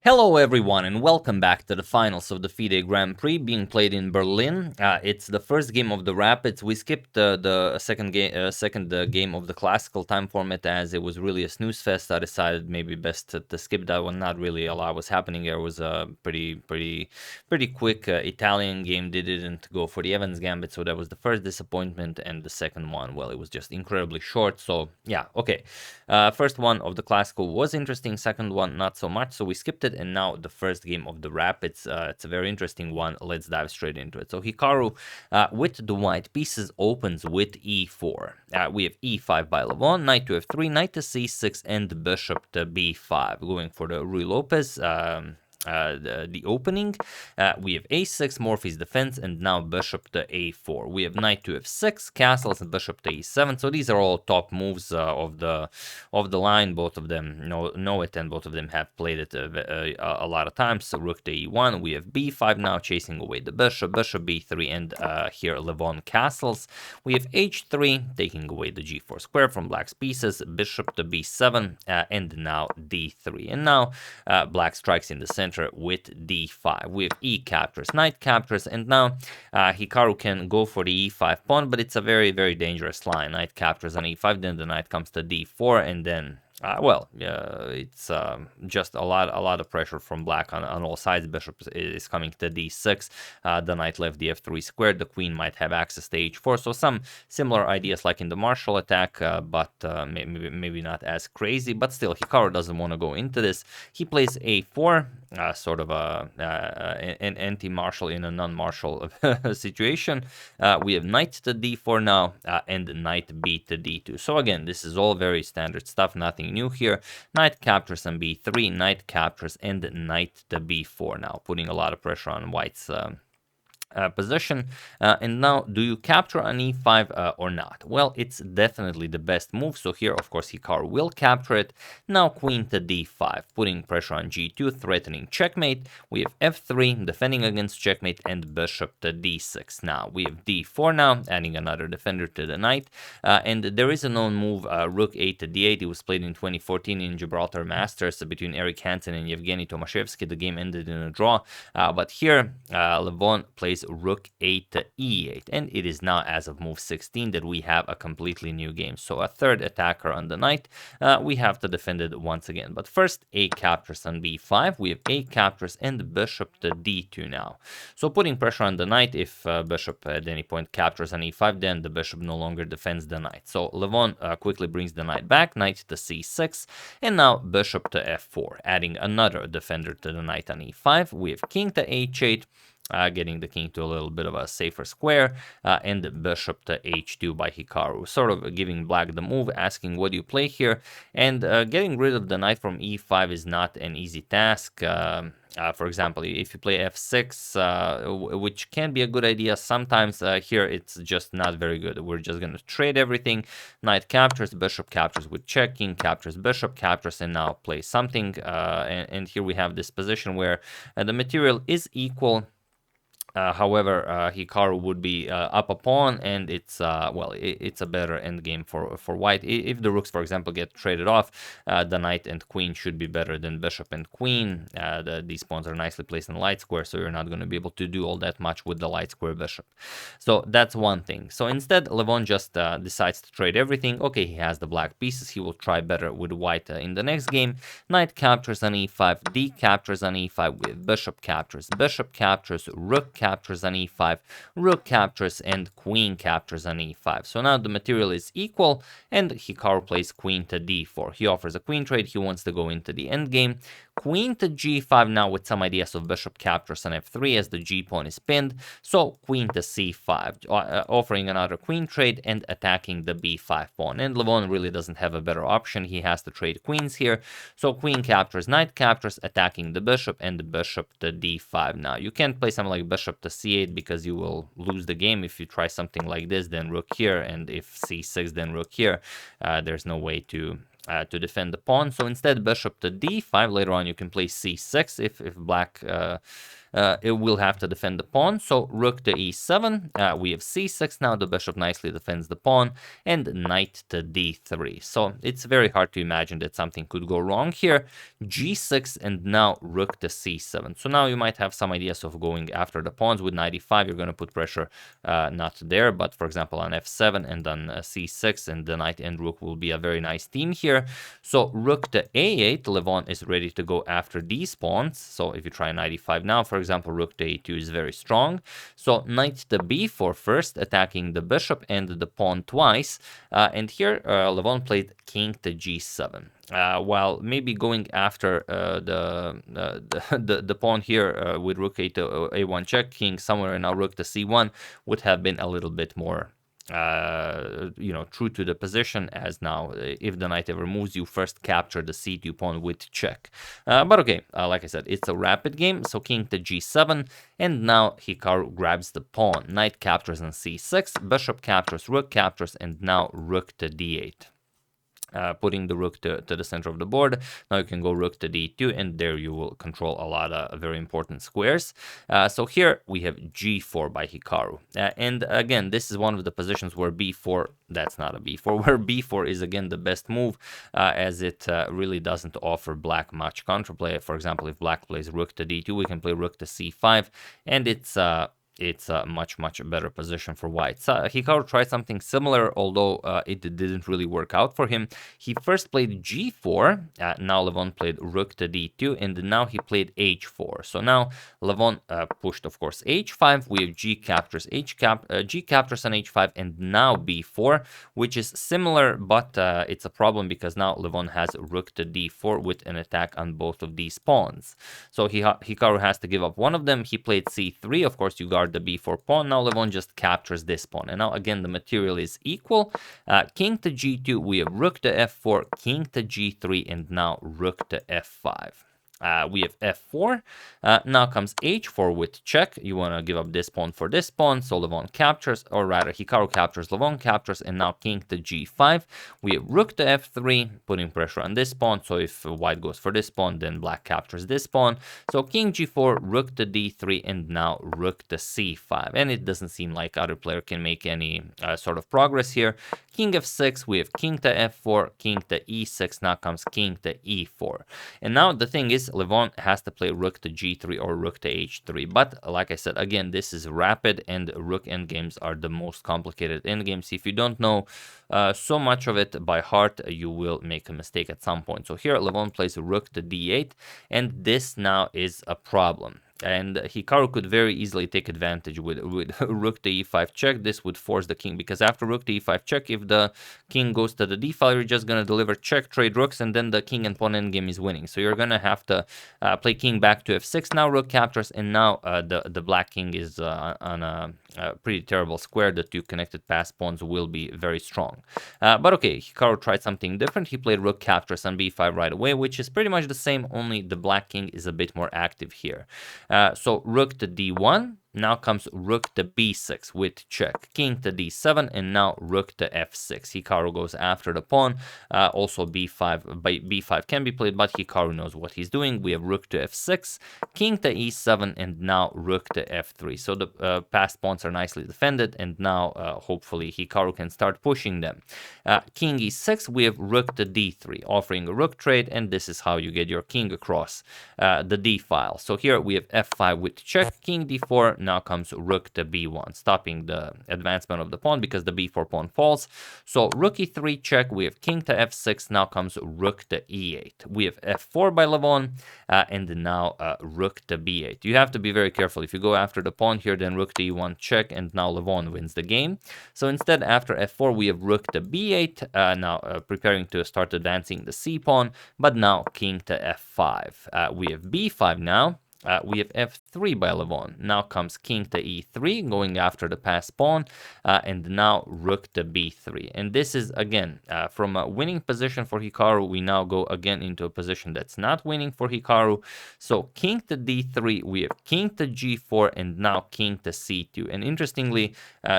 Hello everyone and welcome back to the finals of the Fide Grand Prix being played in Berlin. It's the first game of the Rapids. We skipped the second game of the classical time format as it was really a snooze fest. I decided maybe best to skip that one. Not really a lot was happening. There was a pretty quick Italian game. They didn't go for the Evans Gambit, so that was the first disappointment. And the second one, well, it was just incredibly short. So yeah, okay. First one of the classical was interesting. Second one not so much. So we skipped it. And now the first game of the Rapids, it's a very interesting one. Let's dive straight into it. So Hikaru with the white pieces opens with e4. We have e5 by Levon, knight to f3, knight to c6, and bishop to b5. Going for the Rui Lopez. The opening. We have a6, Morphy's defense, and now bishop to a4. We have knight to f6, castles, and bishop to e7. So these are all top moves of the line. Both of them know it, and both of them have played it a lot of times. So rook to e1. We have b5 now, chasing away the bishop, bishop b3, and here Levon castles. We have h3, taking away the g4 square from black's pieces, bishop to b7, and now d3. And now black strikes in the center with d5. We have e captures, knight captures, and now Hikaru can go for the e5 pawn, but it's a very dangerous line. Knight captures on e5, then the knight comes to d4, and then it's just a lot of pressure from black on all sides. Bishop is coming to d6. The knight left the f3 square. The queen might have access to h4. So some similar ideas like in the Marshall attack, but maybe not as crazy. But still, Hikaru doesn't want to go into this. He plays a4, sort of an anti-Marshall in a non-Marshall situation. We have knight to d4 now, and knight b to d2. So again, this is all very standard stuff, nothing new here. Knight captures on b3, knight captures, and knight to b4 now, putting a lot of pressure on white's position. And now, do you capture on e5 or not? Well, it's definitely the best move. So here, of course, Hikaru will capture it. Now queen to d5, putting pressure on g2, threatening checkmate. We have f3, defending against checkmate, and bishop to d6. Now we have d4 now, adding another defender to the knight. And there is a known move, rook 8 to d8. It was played in 2014 in Gibraltar Masters between Eric Hansen and Yevgeny Tomashevsky. The game ended in a draw. But here, Levon plays rook 8 to e8, and it is now, as of move 16, that we have a completely new game. So a third attacker on the knight. We have to defend it once again. But first, a captures on b5. We have a captures and bishop to d2 now. So putting pressure on the knight. If bishop at any point captures on e5, then the bishop no longer defends the knight. So Levon quickly brings the knight back, knight to c6, and now bishop to f4, adding another defender to the knight on e5. We have king to h8, getting the king to a little bit of a safer square, and bishop to h2 by Hikaru, sort of giving black the move, asking what do you play here, and getting rid of the knight from e5 is not an easy task. For example, if you play f6, which can be a good idea sometimes, here it's just not very good. We're just going to trade everything. Knight captures, bishop captures with check, king captures, bishop captures, and now play something. And here we have this position where the material is equal. However, Hikaru would be up a pawn, and it's it's a better endgame for white. If the rooks, for example, get traded off, the knight and queen should be better than bishop and queen. These pawns are nicely placed in the light square, so you're not going to be able to do all that much with the light square bishop. So that's one thing. So instead, Levon just decides to trade everything. Okay, he has the black pieces. He will try better with white in the next game. Knight captures on e5, d captures on e5 with bishop captures, rook captures on e5, rook captures, and queen captures on e5. So now the material is equal, and Hikaru plays queen to d4. He offers a queen trade. He wants to go into the endgame. Queen to g5 now with some ideas of bishop captures on f3 as the g-pawn is pinned. So queen to c5, offering another queen trade and attacking the b5 pawn. And Levon really doesn't have a better option. He has to trade queens here. So queen captures, knight captures, attacking the bishop, and the bishop to d5. Now you can't play something like bishop to c8 because you will lose the game if you try something like this, then rook here, and if c6, then rook here. There's no way to defend the pawn. So instead, bishop to d5. Later on, you can play c6 if black it will have to defend the pawn. So rook to e7, we have c6 now, the bishop nicely defends the pawn, and knight to d3. So it's very hard to imagine that something could go wrong here. g6 and now rook to c7. So now you might have some ideas of going after the pawns. With knight e5, you're going to put pressure not there, but for example on f7 and on c6, and the knight and rook will be a very nice team here. So rook to a8, Levon is ready to go after these pawns. So if you try knight e5 now, for example, rook to a2 is very strong. So knight to b4 first, attacking the bishop and the pawn twice. And here Levon played king to g7. While maybe going after the pawn here with rook a to a1 check, king somewhere, and now rook to c1 would have been a little bit more true to the position, as now if the knight ever moves, you first capture the c2 pawn with check. But okay, like I said, it's a rapid game. So king to g7, and now Hikaru grabs the pawn. Knight captures on c6, bishop captures, rook captures, and now rook to d8. Putting the rook to the center of the board. Now you can go rook to d2, and there you will control a lot of very important squares. So here we have g4 by Hikaru. And again, this is one of the positions where b4, that's not a b4, where b4 is again the best move, as it really doesn't offer black much counterplay. For example, if black plays rook to d2, we can play rook to c5, and it's a much better position for white. So Hikaru tried something similar, although it didn't really work out for him. He first played g4, now Levon played rook to d2, and now he played h4. So now Levon pushed, of course, h5, we have g captures, g captures on h5, and now b4, which is similar, but it's a problem because now Levon has rook to d4 with an attack on both of these pawns. So Hikaru has to give up one of them. He played c3, of course you guard the b4 pawn. Now Levon just captures this pawn, and now again the material is equal. King to g2, we have rook to f4, king to g3, and now rook to f5. We have f4, now comes h4 with check. You want to give up this pawn for this pawn, so Levon captures, or rather Hikaru captures, Levon captures, and now king to g5. We have rook to f3, putting pressure on this pawn, so if white goes for this pawn, then black captures this pawn. So king g4, rook to d3, and now rook to c5. And it doesn't seem like other player can make any sort of progress here. King f6, we have king to f4, king to e6, now comes king to e4. And now the thing is, Levon has to play rook to g3 or rook to h3. But like I said, again, this is rapid, and rook endgames are the most complicated endgames. If you don't know so much of it by heart, you will make a mistake at some point. So here Levon plays rook to d8, and this now is a problem. And Hikaru could very easily take advantage with rook to e5 check. This would force the king, because after rook to e5 check, if the king goes to the d file, you're just going to deliver check, trade rooks, and then the king and pawn endgame is winning. So you're going to have to play king back to f6. Now rook captures, and now the black king is on a pretty terrible square. The two connected pass pawns will be very strong. But okay, Hikaru tried something different. He played rook captures on b5 right away, which is pretty much the same, only the black king is a bit more active here. So rook to d1, now comes rook to b6 with check, king to d7, and now rook to f6. Hikaru goes after the pawn. Also b5 can be played, but Hikaru knows what he's doing. We have rook to f6, king to e7, and now rook to f3. So the passed pawns are nicely defended, and now hopefully Hikaru can start pushing them. King e6, we have rook to d3, offering a rook trade, and this is how you get your king across the d file. So here we have f5 with check, king d4, now comes rook to b1, stopping the advancement of the pawn because the b4 pawn falls. So rook e3 check, we have king to f6, now comes rook to e8. We have f4 by Levon, and now rook to b8. You have to be very careful. If you go after the pawn here, then rook to e1 check, and now Levon wins the game. So instead, after f4, we have rook to b8, now preparing to start advancing the c pawn, but now king to f5. We have b5 now. We have f3 by Levon. Now comes king to e3, going after the passed pawn, and now rook to b3. And this is, again, from a winning position for Hikaru, we now go again into a position that's not winning for Hikaru. So king to d3, we have king to g4, and now king to c2. And interestingly,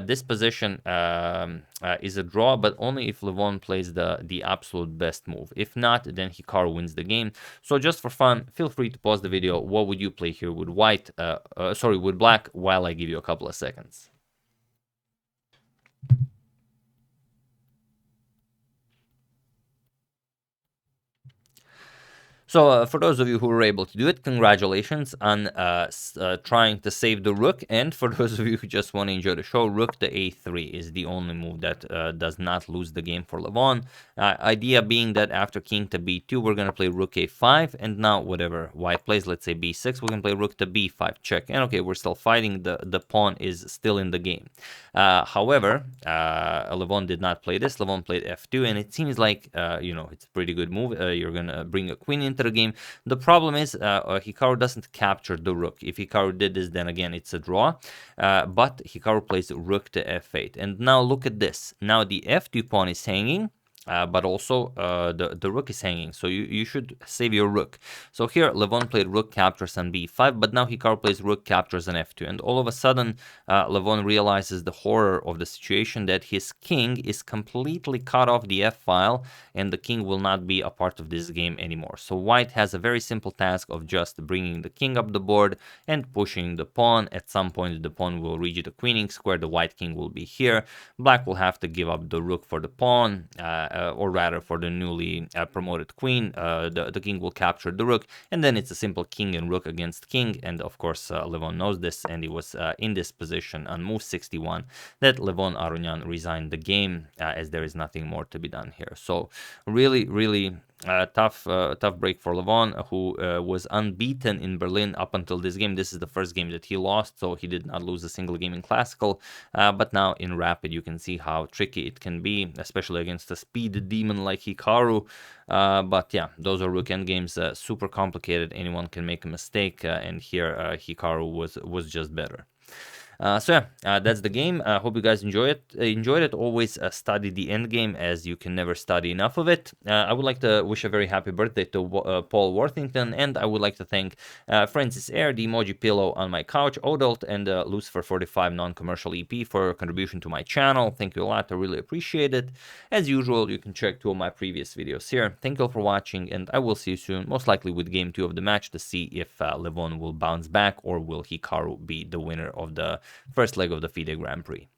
this position is a draw, but only if Levon plays the absolute best move. If not, then Hikaru wins the game. So just for fun, feel free to pause the video. What would you you play here with white, sorry, with black, while I give you a couple of seconds. So for those of you who were able to do it, congratulations on trying to save the rook. And for those of you who just want to enjoy the show, rook to a3 is the only move that does not lose the game for Levon. Idea being that after king to b2, we're going to play rook a5. And now whatever white plays, let's say b6, we're going to play rook to b5, check. And okay, we're still fighting. The pawn is still in the game. However, Levon did not play this. Levon played f2. And it seems like, it's a pretty good move. You're going to bring a queen into the game. The problem is Hikaru doesn't capture the rook. If Hikaru did this, then again it's a draw. But Hikaru plays rook to f8. And now look at this. Now the f2 pawn is hanging. But also the rook is hanging, so you should save your rook. So here Levon played rook captures on b5, but now Hikaru plays rook captures on f2, and all of a sudden Levon realizes the horror of the situation, that his king is completely cut off the f file, and the king will not be a part of this game anymore. So white has a very simple task of just bringing the king up the board and pushing the pawn. At some point the pawn will reach the queening square, the white king will be here, black will have to give up the rook for the pawn, or rather for the newly promoted queen. The king will capture the rook, and then it's a simple king and rook against king. And of course Levon knows this, and he was in this position on move 61 that Levon Aronian resigned the game, as there is nothing more to be done here. So really tough break for Levon, who was unbeaten in Berlin up until this game. This is the first game that he lost, so he did not lose a single game in Classical. But now in Rapid, you can see how tricky it can be, especially against a speed demon like Hikaru. But yeah, those are rook endgames, super complicated. Anyone can make a mistake, and here Hikaru was just better. So yeah, that's the game. Hope you guys enjoyed it. Always study the end game, as you can never study enough of it. I would like to wish a very happy birthday to Paul Worthington, and I would like to thank Francis Air, the emoji pillow on my couch, Odalt, and Lucifer45 non-commercial EP for contribution to my channel. Thank you a lot. I really appreciate it. As usual, you can check 2 of my previous videos here. Thank you all for watching, and I will see you soon, most likely with game 2 of the match, to see if Levon will bounce back, or will Hikaru be the winner of the first leg of the FIDE Grand Prix.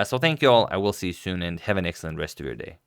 So thank you all. I will see you soon, and have an excellent rest of your day.